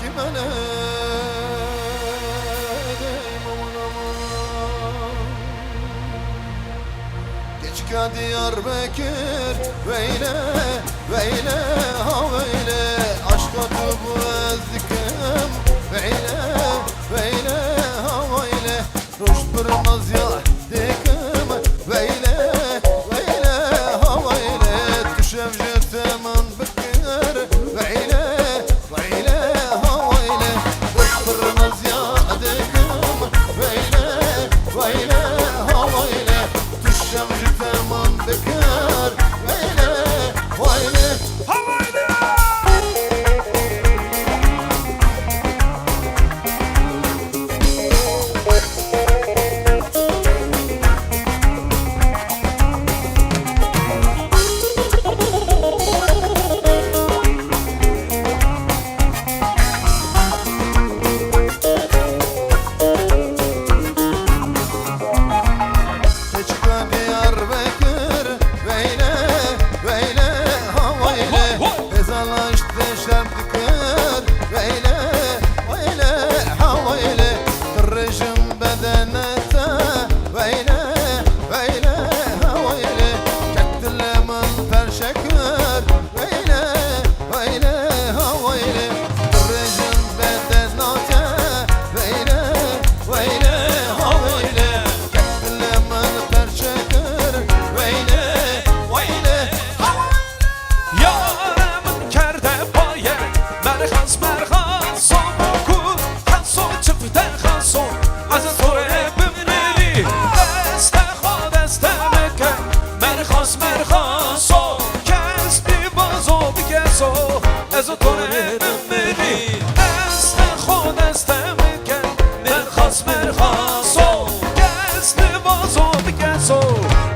kime ne diyeyim aman aman. Geçka Diyarbakır veyle veyle ha veyle, aşka tubu ezdikim veyle veyle ha veyle, ruş pırmaz ya dikim veyle veyle ha veyle, tuşevci teman bikir veyle veyle ha veyle, ruş pırmaz ya dikim veyle veyle ha veyle, tuşevci teman bikir veyle veyle ha veyle.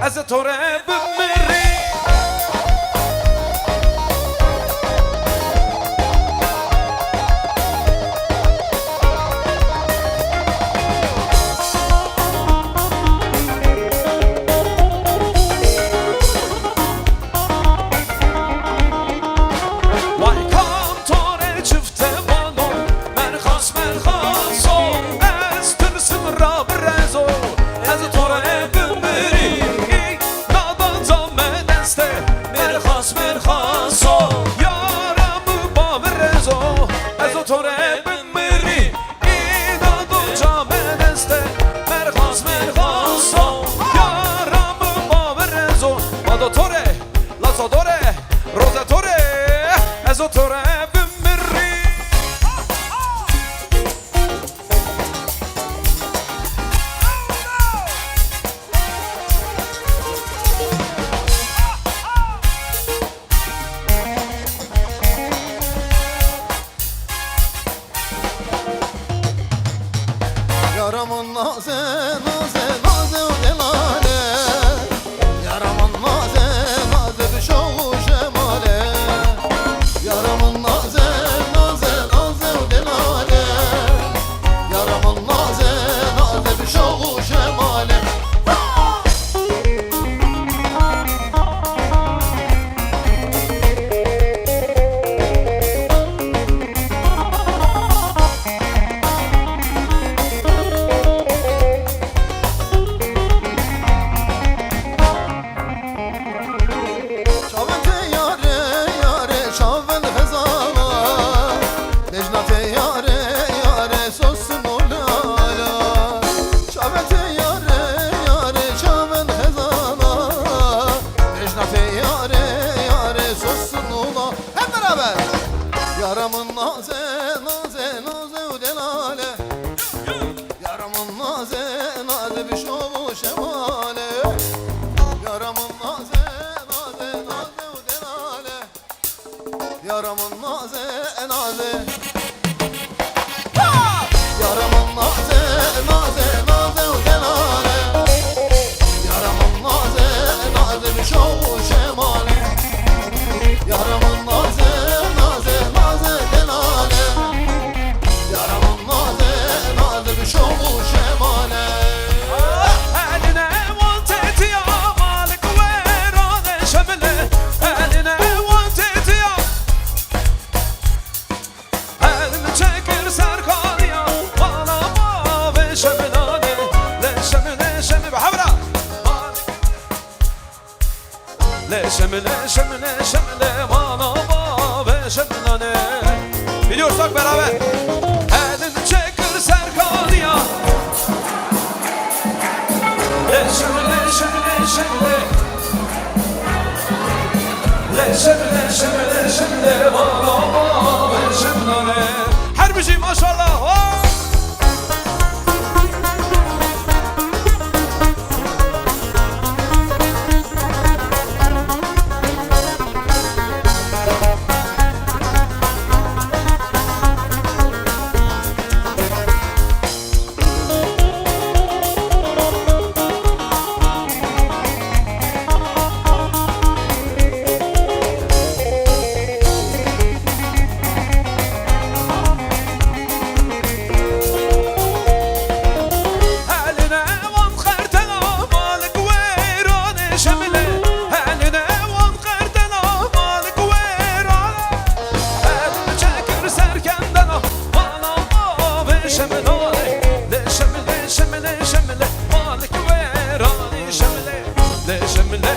از تو ره بمیری وای کام تاره چفته بانو مرخاص مرخاصو از ترسم را برزو از تو ره بمیری مرخاصو یارم با برزو از تو ره بمیری ایداد و جامه دسته مرخاصو یارم با برزو مادا تو ره لازا دوره روزا تو ره از تو ره بمیری Yaramın nazı nazı nazı delale, yaramın nazı nazı düşoğu şemale, yaramın nazı nazı nazı delale, yaramın nazı nazı düşoğu şemale. şemile şemile şemile bana ve şemilane. Biliyorsak beraber. Elini çekir Serkan'ya. Şemile şemile şemile. Şemile şemile şemile bana ve şemilane. Her bir şey maşallah.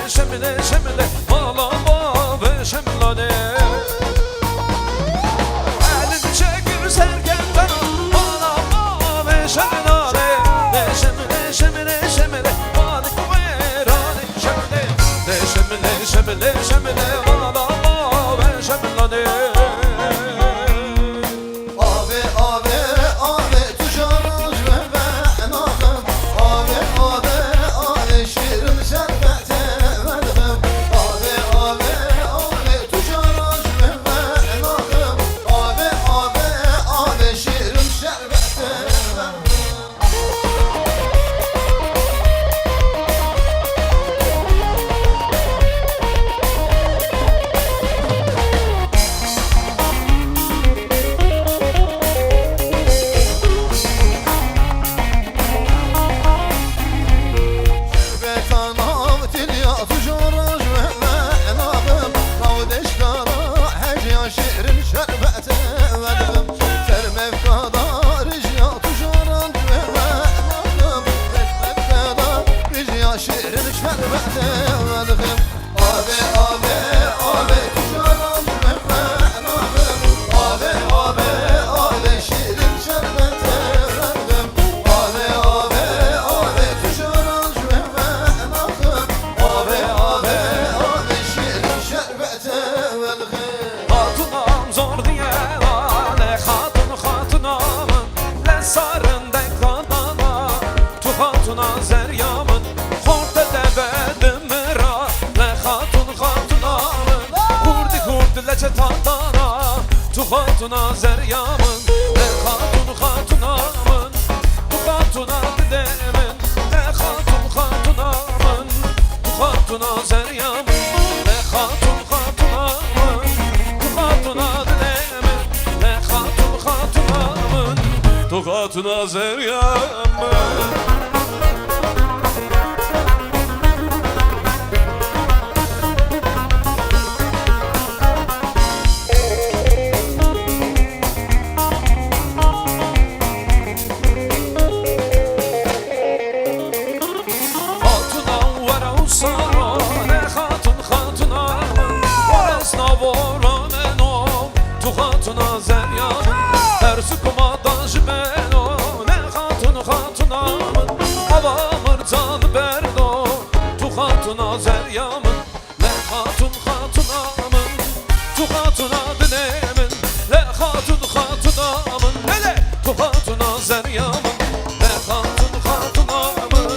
Şemile şemile bağlama ve şemilane. Elini çekir serkenden bağlama ve şemilane. Şemile şemile şemile bağlık ve rane şemile. Şemile şemile şemile bağlama ve şemilane. Hatuna zeryamın, hatunamın, bu hatuna dedemin, hatunamın, bu hatuna zeryamın, hatunamın, bu hatuna dedemin, hatunamın, bu hatuna zeryamın. Hatuna zeryamın, le hatunamın, tu hatuna dinemin, le hatunamın, hele tu hatuna zeryamın, le hatunamın,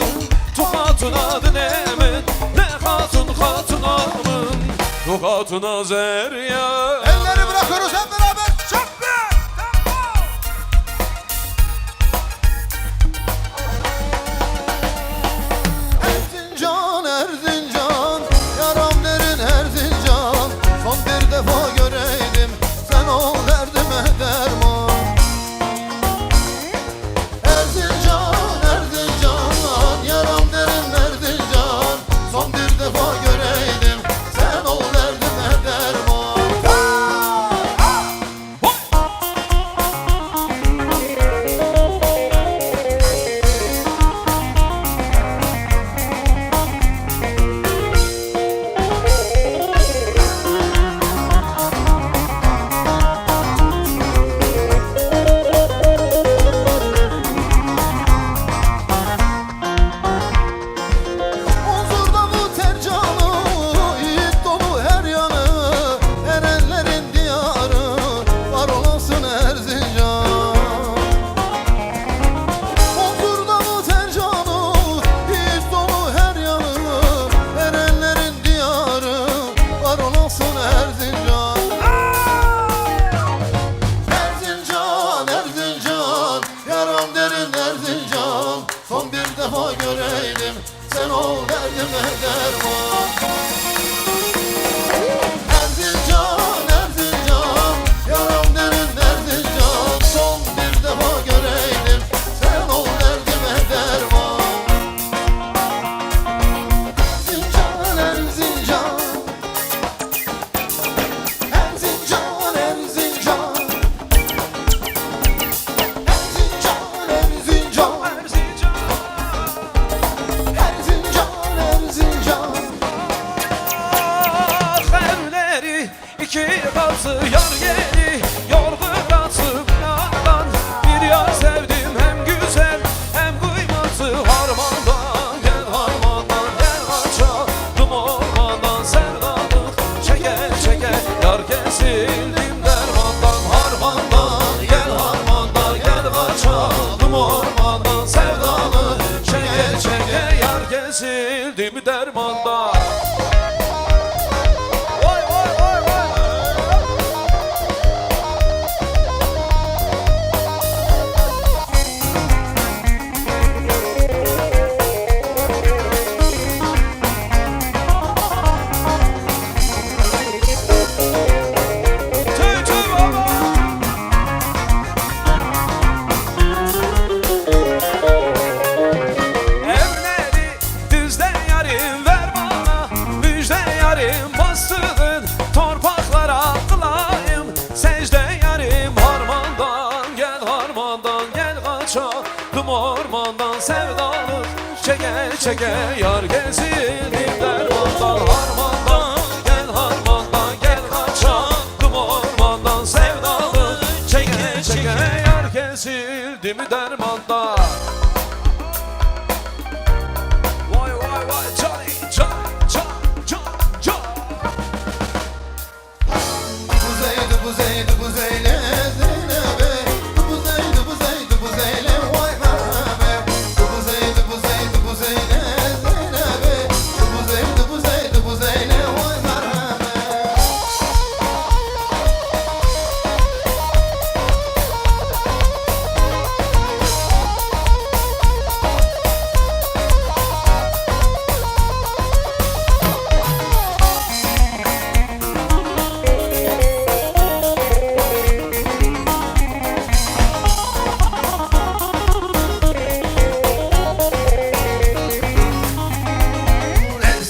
tu hatuna dinemin, le hatunamın, tu hatuna zeryamın. Elleri bırakıyoruz hep beraber. sen ol derdime derman. Erzincan, Erzincan, yaram derin Erzincan, son bir defa göreydim, sen ol derdime derman. Erzincan, Erzincan, Erzincan, Erzincan, Erzincan, Erzincan, Erzincan. Evleri iki katı yar yeri yorgunatı binadan bir yar sevdim hem güzel hem kıymetli harmandan gel harmandan gel açalım ormandan sevdalık çeke çeke yar kesildim dermandan harmandan gel harmandan gel açalım ormandan sevdalık çeke çeke yar kesildim dermandan. Vay vay vay vay. Tüy tüy baba. Evleri düzde yarim ver bana müjde yarim bastırdın torpaklara kılayım secde yarim harmandan gel kaçalım ormandan sevdalık çeke çeke yar gezildim dermandan harmandan gel kaçalım ormandan sevdalık çeke çeke yar gezildim dermandan. Vay vay vay Johnny John. Buzeydi buzeydi buzeyle Zeynep'e, buzeydi buzeydi buzeyle vay merhaba. Buzeydi buzeydi buzeyle Zeynep'e, buzeydi buzeydi buzeyle vay merhaba.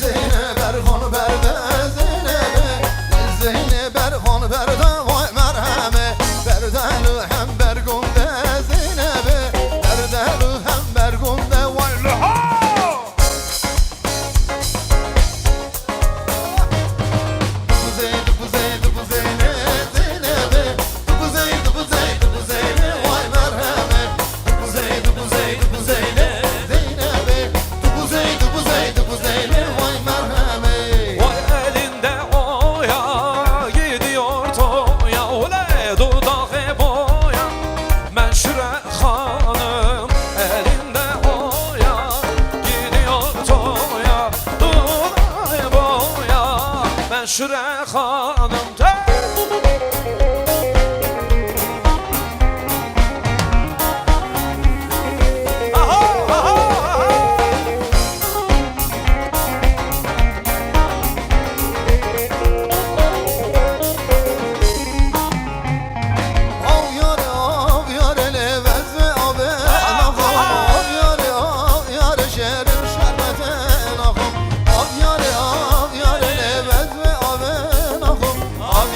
Zeynep Erhan berde Zeynep'e, Zeynep Erhan berde vay merhaba. Berdelu hem bergunde Zeynep'e, berdelu hem bergunde vay laha. Buzeydi buzeydi buzeyle Zeynep'e, buzeydi buzeydi buzeyle vay merhaba. Buzeydi buzeydi buzeyle Zeynep'e, buzeydi buzeydi buzeyle vay merhaba. Vay elinde oya gidiyor toya Oley dudağı boya menşure hanım elinde oya gidiyor toya Dudağı boya menşure hanım Aha, aha, aha. Av yare levez ve abe nahum. Av yare şerin şerbete nahum. Av yare levez ve abe nahum. Av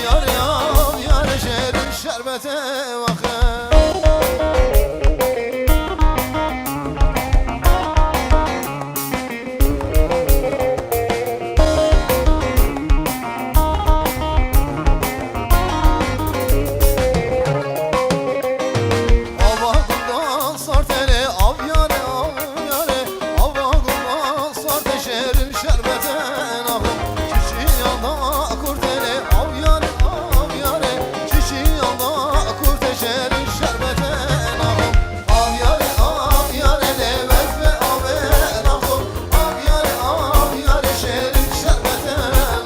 yare şerin şerbete nahum. Avağından sartele av yare avağından sarte şerin şerbete nahum. Çişi yanda kurtele av yare çişi yanda kurte şerin şerbete nahum. Av yare levez ve ave nahum. Av yare şerin şerbete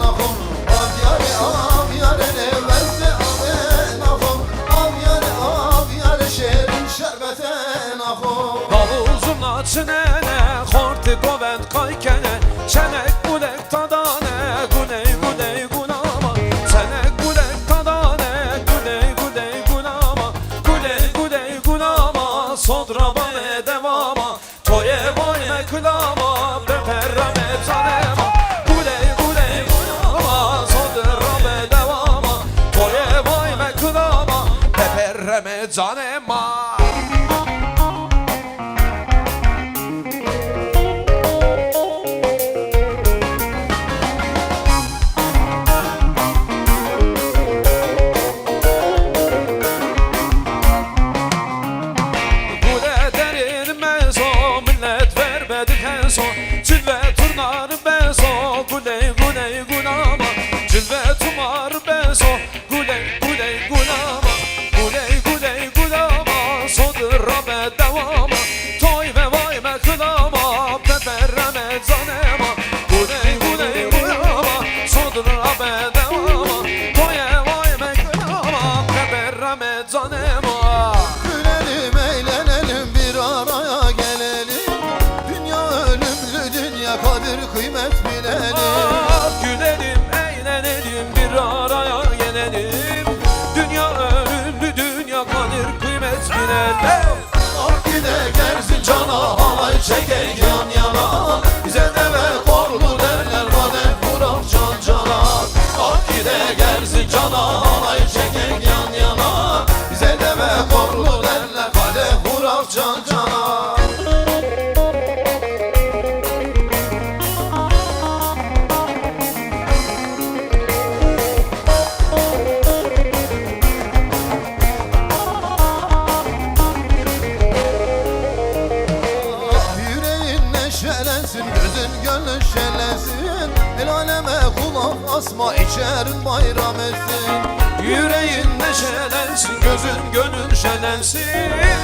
nahum. Av yare levez ve ave nahum. Av yare şerin şerbete nahum. Davuzun açınene korte di govend kaykene Çenek gulek tadane Guley guley gunama Çenek gulek tadane Guley guley gunama Guley guley gunama Sodra bame devama Toye boy me kulama Beperra me zanema Guley guley gunama Sodra me devama Toye boy me kulama Beperra me zanema Cilve turnar beso Guley guley gunama Cilve tumar beso Guley guley gunama Guley guley gunama Sodur rabe devama Toy ve vay me kılama Peperre me zanema Guley guley gunama Sodur rabe devama Toy vay me kılama Peperre me zanema Gülelim eğlenelim bir araya gelelim Dünya ölümlü dünya kadir kıymet bilelim Gülelim, eğlenelim, bir araya gelelim Dünya ölümlü, dünya kadir kıymet bilelim Ah gide gelsin cana halay çekek yan yana Bize deve korlu derler kadeh vurak can cana Ah gide gelsin cana halay çekek yan yana Bize deve korlu derler kadeh vurak can cana Neşelensin, gözün gönlün şenlensin El aleme kulak asma, içerin bayram etsin Yüreğin neşelensin, gözün gönlün şenlensin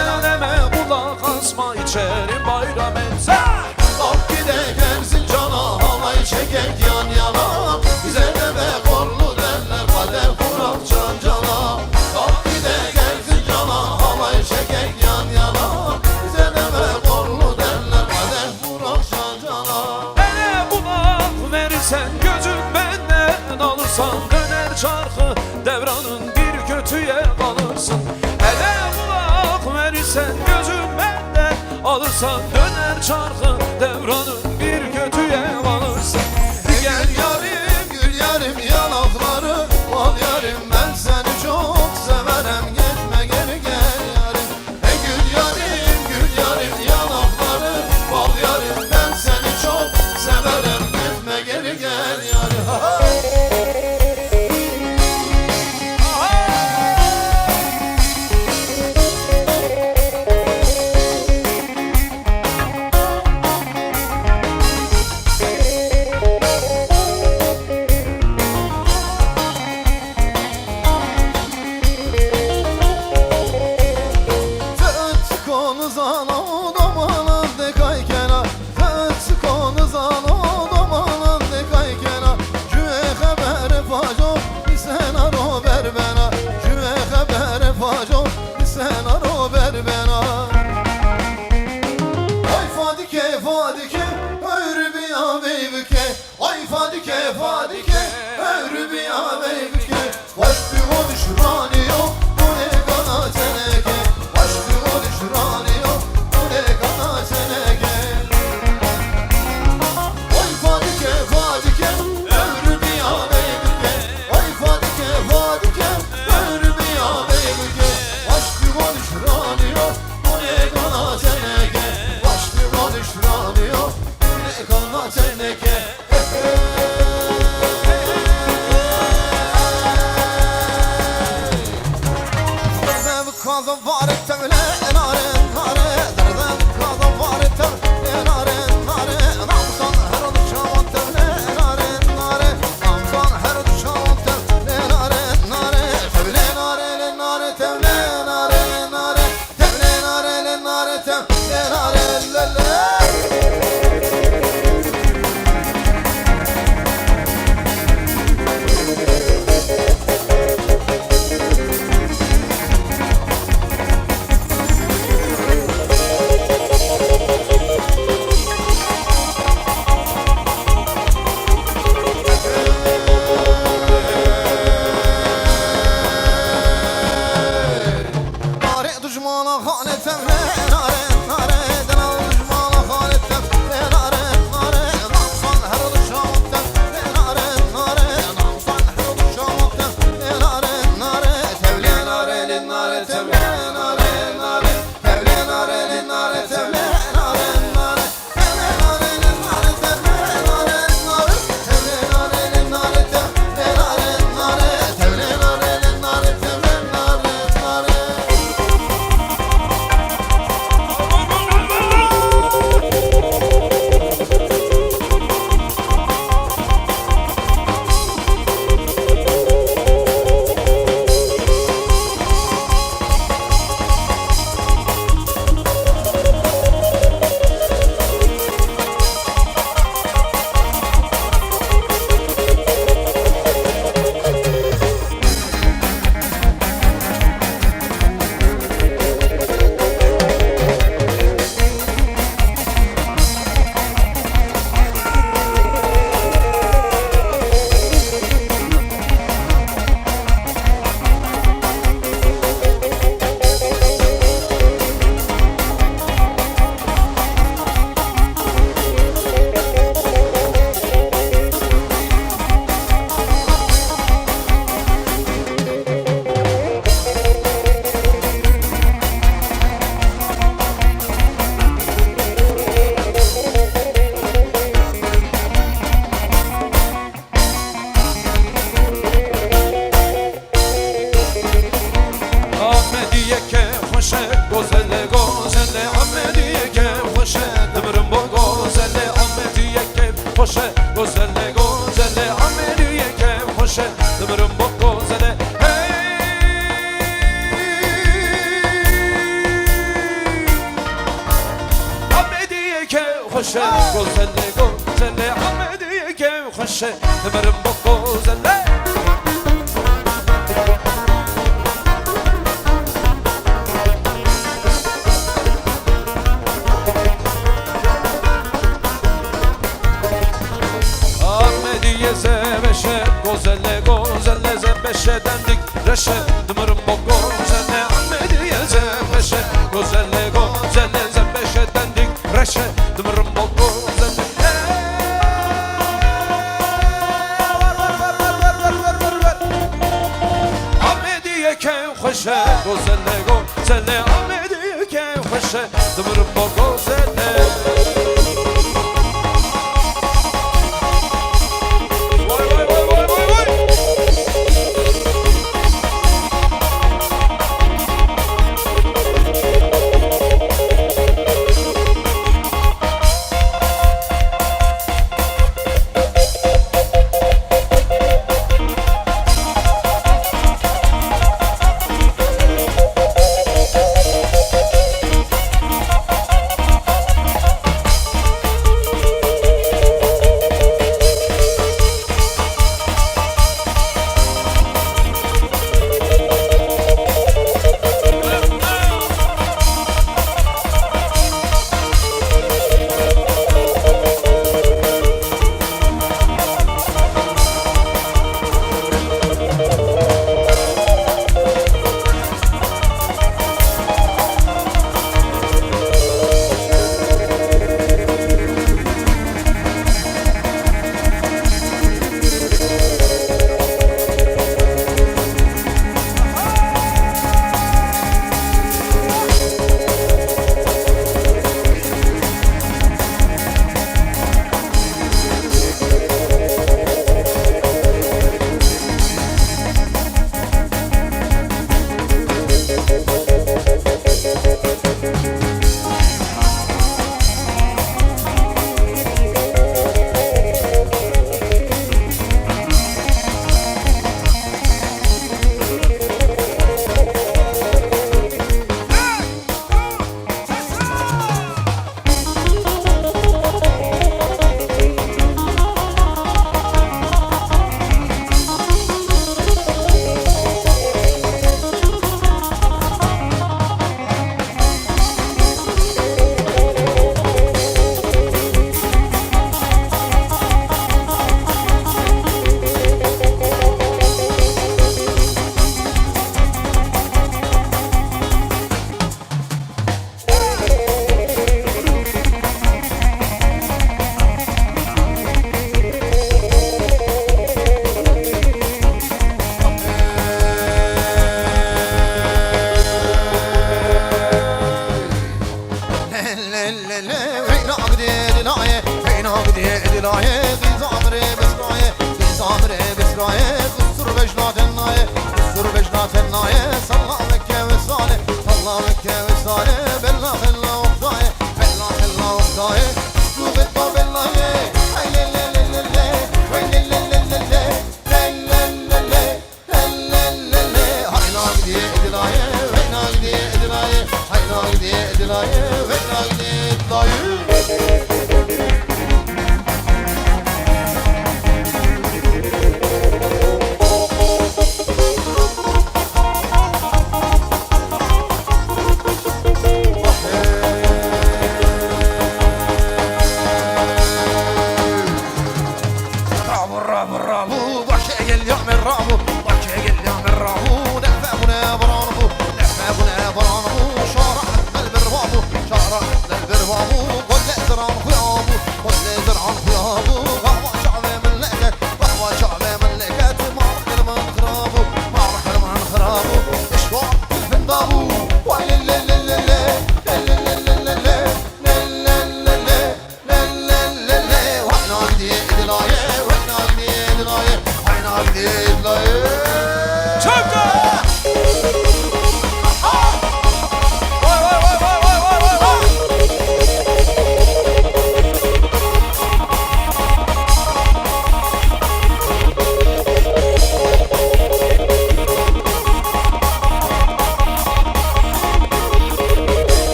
El aleme kulak asma, içerim bayram etsin Ak gide gelsin cana, halay çekek yan yana Bize de be korlu derler, kadeh vurak can cana Ak gide gelsin cana, halay çekek yan yana Bize de be korlu derler, kadeh vurak can cana Ele kulak verirsen gözün benden alırsan döner çarkı devranın bir kötüye kalırsın Ele kulak verirsen gözün benden alırsan döner çarkı devranın bir kötüye kalırsın Gel yarim, gül yarim yanakları Al yarim ben seni çok severim Gitme geri gel yarim Gül yarim, gül yarim yanakları Al yarim ben seni çok severim Gitme geri gel yarim Fadike, öyrü bir ya beyvike Ay fadike, fadike, öyrü bir ya beyvike Baş bir o düşrani yok, bu ne kana teneke Baş bir o düşrani yok, bu ne Ahmediye ke hoşe Dımırım bu gözelle Ahmediye ke hoşe Gözelle gözelle Ahmediye ke hoşe Dımırım bu gözelle Ahmediye ke hoşe Gözelle gözelle Ahmediye ke hoşe Dımırım bu gözelle Zebeşe, gozelle, gozelle, zebeşe dendik reşe, dımırım bok gozelle, Ahmediye zebeşe, gozelle, gozelle, zebeşe dendik reşe, dımırım bok gozelle. Ahmediye ke hoşe, gozelle, gozelle, Ahmediye ke hoşe, dımırım bok gozelle.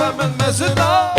Efendim Mesut'a